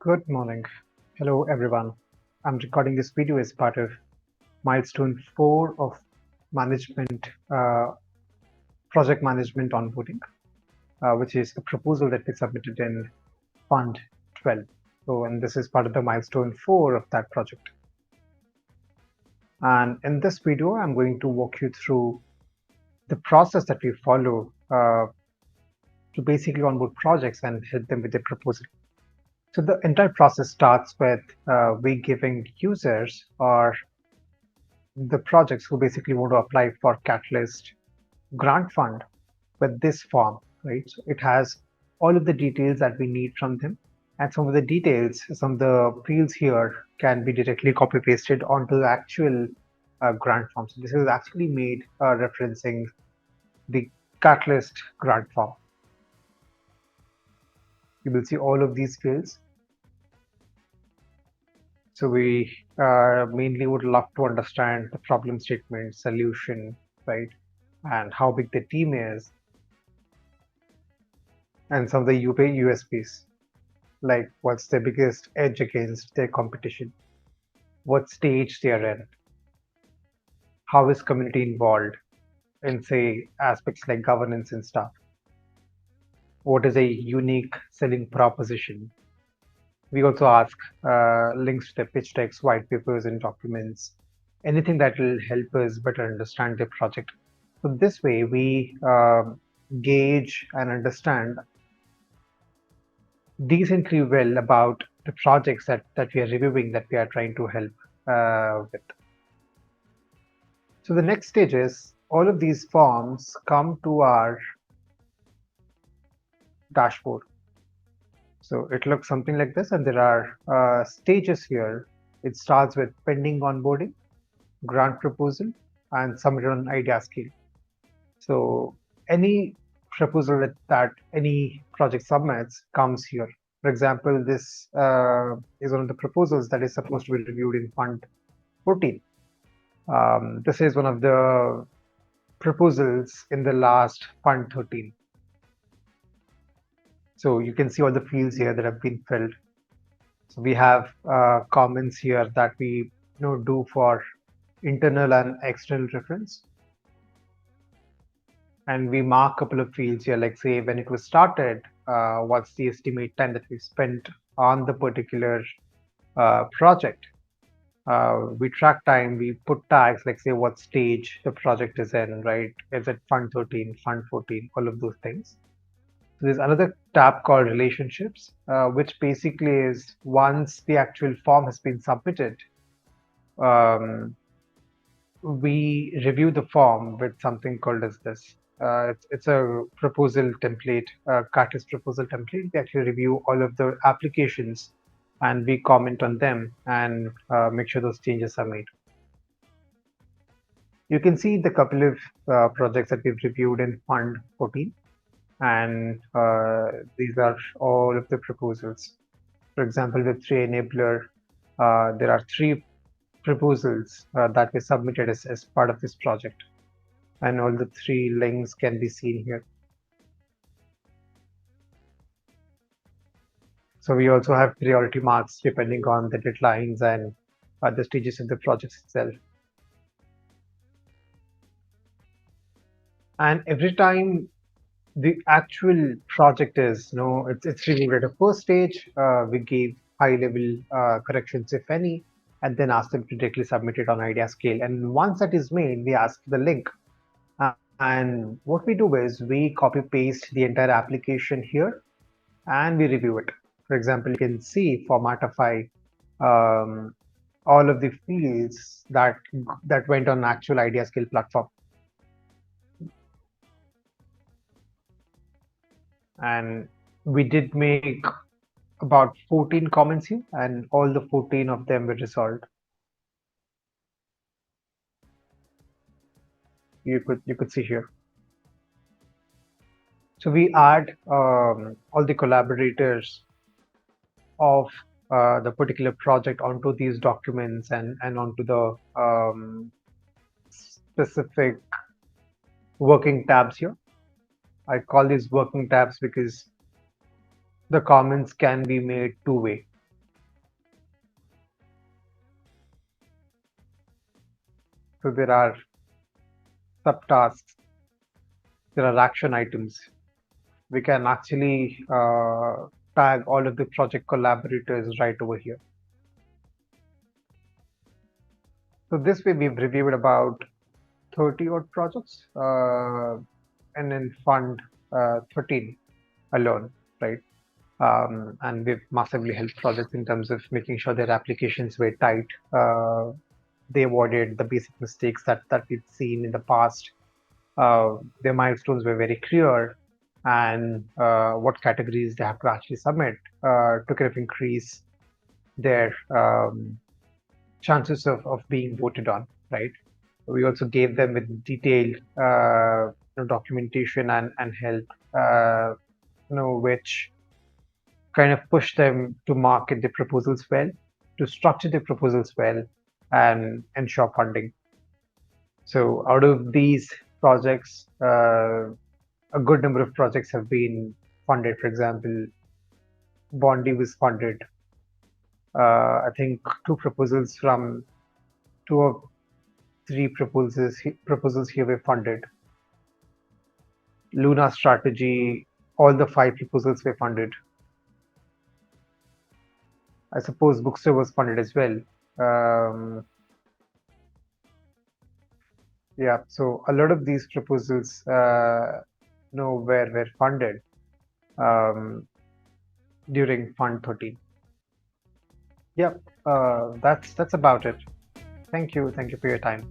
Good morning. Hello, everyone. I'm recording this video as part of milestone 4 of management, project management onboarding, which is a proposal that we submitted in Fund 12. And this is part of the milestone 4 of that project. And in this video, I'm going to walk you through the process that we follow to basically onboard projects and help them with their proposal. So the entire process starts with we giving users or the projects who basically want to apply for Catalyst grant fund with this form, right? So it has all of the details that we need from them. And some of the details, some of the fields here can be directly copy pasted onto the actual grant form. So this is actually made referencing the Catalyst grant form. You will see all of these fields. So we mainly would love to understand the problem statement, solution, right? And how big the team is, and some of the USPs, like what's the biggest edge against their competition, what stage they are in, how is community involved in, say, aspects like governance and stuff, what is a unique selling proposition. We also ask links to the pitch decks, white papers, and documents, anything that will help us better understand the project. So this way, we gauge and understand decently well about the projects that we are reviewing, that we are trying to help with. So the next stage is all of these forms come to our dashboard. So it looks something like this, and there are stages here. It starts with pending onboarding, grant proposal, and submitted on idea scale. So any proposal that any project submits comes here. For example, this is one of the proposals that is supposed to be reviewed in Fund 14. This is one of the proposals in the last Fund 13. So you can see all the fields here that have been filled. So we have comments here that we do for internal and external reference. And we mark a couple of fields here, like say when it was started, what's the estimate time that we spent on the particular project. We track time, we put tags like say what stage the project is in, right? Is it Fund 13, Fund 14, all of those things. So there's another tab called relationships, which basically is once the actual form has been submitted, we review the form with something called as this. It's a proposal template, Catalyst proposal template. We actually review all of the applications and we comment on them and make sure those changes are made. You can see the couple of projects that we've reviewed in Fund 14, and these are all of the proposals. For example, with 3 enabler, there are 3 proposals that were submitted as part of this project, and all the 3 links can be seen here. So we also have priority marks depending on the deadlines and the stages of the project itself. And every time the actual project is, it's reviewed at a first stage, we gave high-level corrections, if any, and then ask them to directly submit it on idea scale. And once that is made, we ask the link. And what we do is we copy paste the entire application here and we review it. For example, you can see formatify all of the fields that went on actual idea scale platform. And we did make about 14 comments here, and all the 14 of them were resolved. You could see here. So we add all the collaborators of the particular project onto these documents and onto the specific working tabs here. I call these working tabs because the comments can be made two-way. So there are subtasks, there are action items. We can actually tag all of the project collaborators right over here. So this way we've reviewed about 30 odd projects and in fund 13 alone, right? And we've massively helped projects in terms of making sure their applications were tight. They avoided the basic mistakes that we've seen in the past. Their milestones were very clear, and what categories they have to actually submit to kind of increase their chances of being voted on, right? We also gave them with detailed documentation and help, which kind of push them to market the proposals well, to structure the proposals well, and ensure funding. So out of these projects, a good number of projects have been funded. For example, Bondi was funded. I think two or three proposals here were funded. Luna strategy, all the 5 proposals were funded. I suppose Bookstore was funded as well. Yeah, so a lot of these proposals, were funded during Fund 13. Yep, that's about it. Thank you for your time.